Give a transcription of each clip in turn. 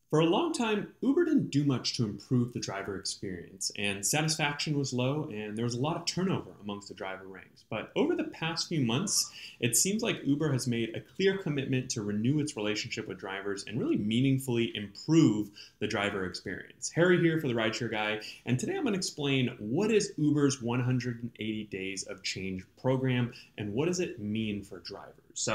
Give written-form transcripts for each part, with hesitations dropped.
For a long time, Uber didn't do much to improve the driver experience, and satisfaction was low, and there was a lot of turnover amongst the driver ranks. But over the past few months, it seems like Uber has made a clear commitment to renew its relationship with drivers and really meaningfully improve the driver experience. Harry here for the Rideshare Guy, and today I'm going to explain what is Uber's 180 Days of Change program and what does it mean for drivers.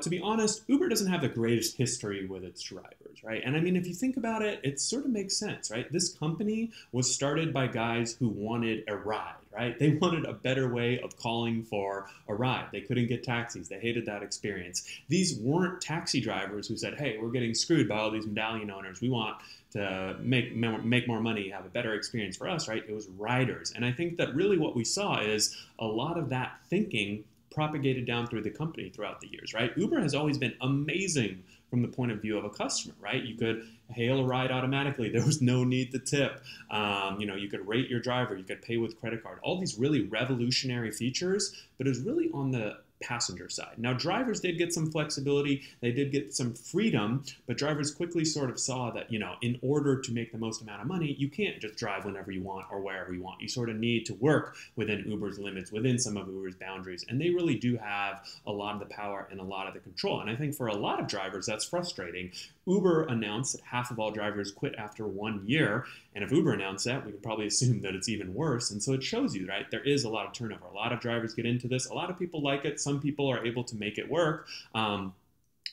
To be honest, Uber doesn't have the greatest history with its drivers, right? And I mean, if you think about it, it sort of makes sense, right? This company was started by guys who wanted a ride, right? They wanted a better way of calling for a ride. They couldn't get taxis. They hated that experience. These weren't taxi drivers who said, hey, we're getting screwed by all these medallion owners. We want to make more money, have a better experience for us, right? It was riders. And I think that really what we saw is a lot of that thinking propagated down through the company throughout the years, right? Uber has always been amazing from the point of view of a customer, right? You could hail a ride automatically. There was no need to tip. You could rate your driver. You could pay with credit card. All these really revolutionary features, but it was really on the passenger side. Now, drivers did get some flexibility. They did get some freedom, but drivers quickly sort of saw that, in order to make the most amount of money, you can't just drive whenever you want or wherever you want. You sort of need to work within Uber's limits, within some of Uber's boundaries. And they really do have a lot of the power and a lot of the control. And I think for a lot of drivers, that's frustrating. Uber announced that half of all drivers quit after 1 year. And if Uber announced that, we can probably assume that it's even worse. And so it shows you, right, there is a lot of turnover. A lot of drivers get into this. A lot of people like it. Some people are able to make it work.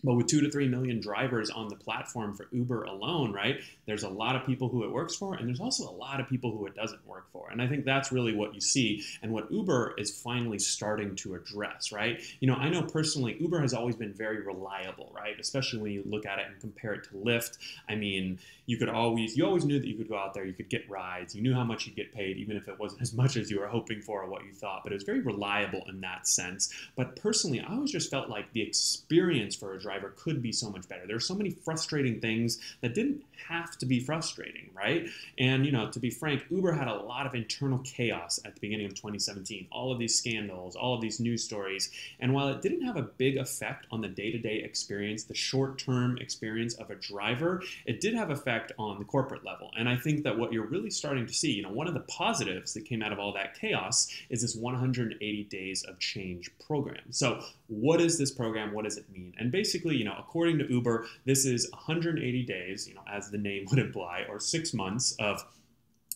But with 2 to 3 million drivers on the platform for Uber alone, right, there's a lot of people who it works for, and there's also a lot of people who it doesn't work for. And I think that's really what you see and what Uber is finally starting to address, right? I know personally, Uber has always been very reliable, right? Especially when you look at it and compare it to Lyft. I mean, you always knew that you could go out there, you could get rides, you knew how much you'd get paid, even if it wasn't as much as you were hoping for or what you thought, but it was very reliable in that sense. But personally, I always just felt like the experience for a driver could be so much better. There are so many frustrating things that didn't have to be frustrating, right? And, to be frank, Uber had a lot of internal chaos at the beginning of 2017, all of these scandals, all of these news stories. And while it didn't have a big effect on the day-to-day experience, the short-term experience of a driver, it did have effect on the corporate level. And I think that what you're really starting to see, one of the positives that came out of all that chaos is this 180 Days of Change program. So what is this program? What does it mean? And basically, according to Uber, this is 180 days, as the name would imply, or 6 months of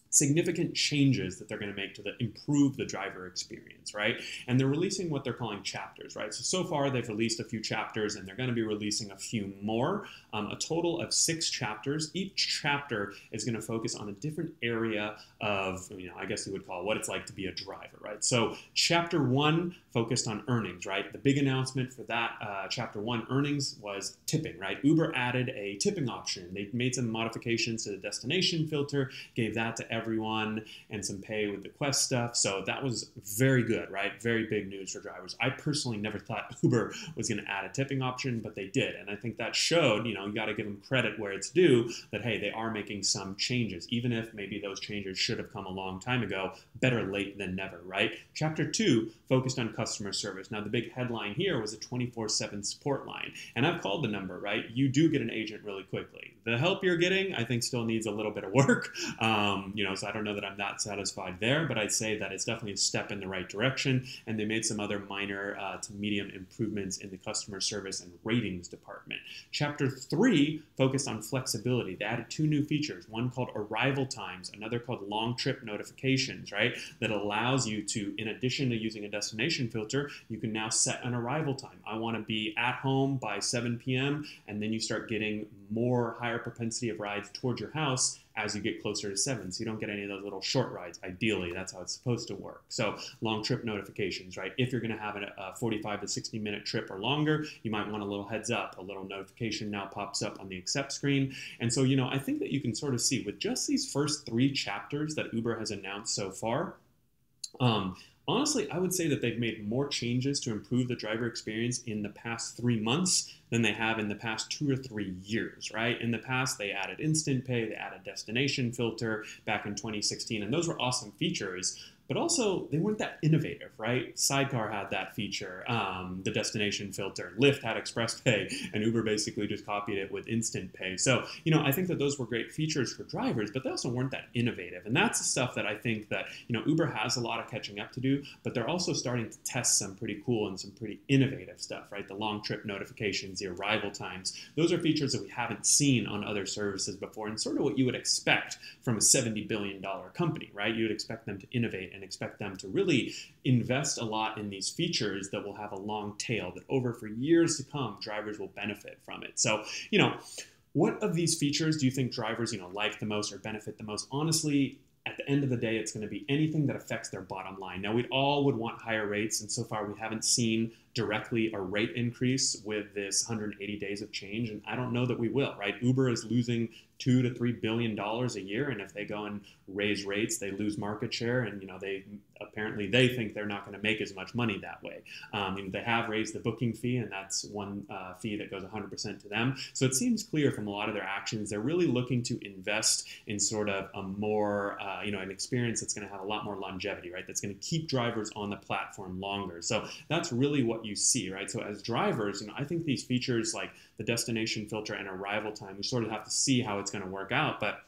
significant changes that they're going to make to improve the driver experience, right? And they're releasing what they're calling chapters, right? So far they've released a few chapters and they're going to be releasing a few more, a total of 6 chapters. Each chapter is going to focus on a different area of, I guess you would call it what it's like to be a driver, right? So chapter 1 focused on earnings, right? The big announcement for that chapter 1 earnings was tipping, right? Uber added a tipping option. They made some modifications to the destination filter, gave that to everyone, and some pay with the Quest stuff. So that was very good, right? Very big news for drivers. I personally never thought Uber was going to add a tipping option, but they did. And I think that showed, you got to give them credit where it's due, that, hey, they are making some changes, even if maybe those changes should have come a long time ago. Better late than never, right? Chapter 2 focused on customer service. Now, the big headline here was a 24/7 support line. And I've called the number, right? You do get an agent really quickly. The help you're getting, I think, still needs a little bit of work. So I don't know that I'm that satisfied there, but I'd say that it's definitely a step in the right direction. And they made some other minor to medium improvements in the customer service and ratings department. Chapter 3 focused on flexibility. They added 2 new features, one called arrival times, another called long trip notifications, right? That allows you to, in addition to using a destination filter, you can now set an arrival time. I want to be at home by 7 p.m. and then you start getting higher propensity of rides towards your house as you get closer to 7, so you don't get any of those little short rides. Ideally, that's how it's supposed to work. So long trip notifications, right? If you're going to have a 45 to 60 minute trip or longer, you might want a little heads up. A little notification now pops up on the accept screen. And so, I think that you can sort of see with just these first 3 chapters that Uber has announced so far, honestly, I would say that they've made more changes to improve the driver experience in the past 3 months than they have in the past 2 or 3 years, right? In the past, they added instant pay, they added destination filter back in 2016, and those were awesome features. but also they weren't that innovative, right? Sidecar had that feature, the destination filter. Lyft had Express Pay, and Uber basically just copied it with Instant Pay. So, I think that those were great features for drivers, but they also weren't that innovative. And that's the stuff that I think that, Uber has a lot of catching up to do, but they're also starting to test some pretty cool and some pretty innovative stuff, right? The long trip notifications, the arrival times. Those are features that we haven't seen on other services before, and sort of what you would expect from a $70 billion company, right? You would expect them to innovate and expect them to really invest a lot in these features that will have a long tail, that over for years to come, drivers will benefit from it. So, what of these features do you think drivers, like the most or benefit the most? Honestly, at the end of the day, it's going to be anything that affects their bottom line. Now, we all would want higher rates, and so far we haven't seen directly a rate increase with this 180 days of change, and I don't know that we will, right? Uber is losing $2 to $3 billion a year, and if they go and raise rates, they lose market share, and they think they're not going to make as much money that way. They have raised the booking fee, and that's one fee that goes 100% to them. So it seems clear from a lot of their actions, they're really looking to invest in sort of a more, an experience that's going to have a lot more longevity, right? That's going to keep drivers on the platform longer. So that's really what you see, right? So as drivers, I think these features like the destination filter and arrival time, we sort of have to see how it's going to work out, but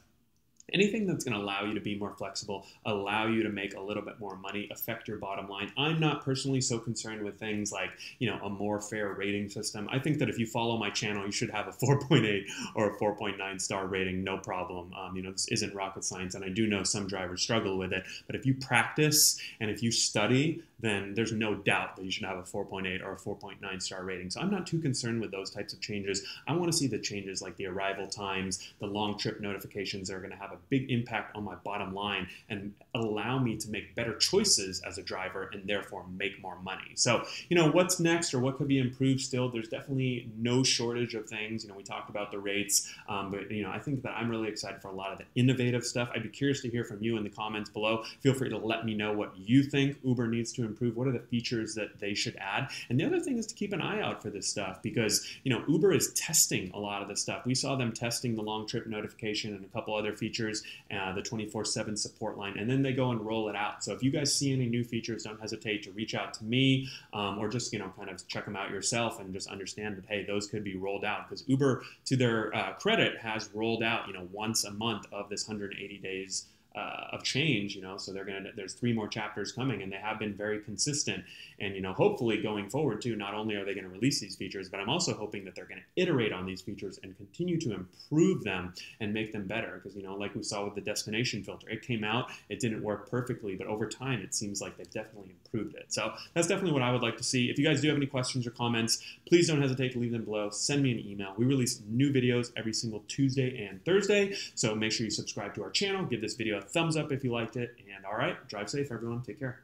anything that's going to allow you to be more flexible, allow you to make a little bit more money, affect your bottom line. I'm not personally so concerned with things like, a more fair rating system. I think that if you follow my channel, you should have a 4.8 or a 4.9 star rating, no problem. This isn't rocket science, and I do know some drivers struggle with it, but if you practice and if you study, then there's no doubt that you should have a 4.8 or a 4.9 star rating. So I'm not too concerned with those types of changes. I want to see the changes like the arrival times, the long trip notifications that are going to have a big impact on my bottom line and allow me to make better choices as a driver and therefore make more money. So, what's next or what could be improved still? There's definitely no shortage of things. We talked about the rates, but I think that I'm really excited for a lot of the innovative stuff. I'd be curious to hear from you in the comments below. Feel free to let me know what you think Uber needs to improve. What are the features that they should add? And the other thing is to keep an eye out for this stuff because, Uber is testing a lot of this stuff. We saw them testing the long trip notification and a couple other features, the 24/7 support line, and then they go and roll it out. So if you guys see any new features, don't hesitate to reach out to me or just, kind of check them out yourself and just understand that, hey, those could be rolled out because Uber, to their credit, has rolled out, once a month of this 180 days of change, so there's 3 more chapters coming, and they have been very consistent. And hopefully going forward too, not only are they going to release these features, but I'm also hoping that they're going to iterate on these features and continue to improve them and make them better. Because like we saw with the destination filter, it came out, it didn't work perfectly, but over time it seems like they've definitely improved it. So that's definitely what I would like to see. If you guys do have any questions or comments, please don't hesitate to leave them below. Send me an email. We release new videos every single Tuesday and Thursday, so make sure you subscribe to our channel. Give this video a thumbs up if you liked it, and all right, drive safe everyone. Take care.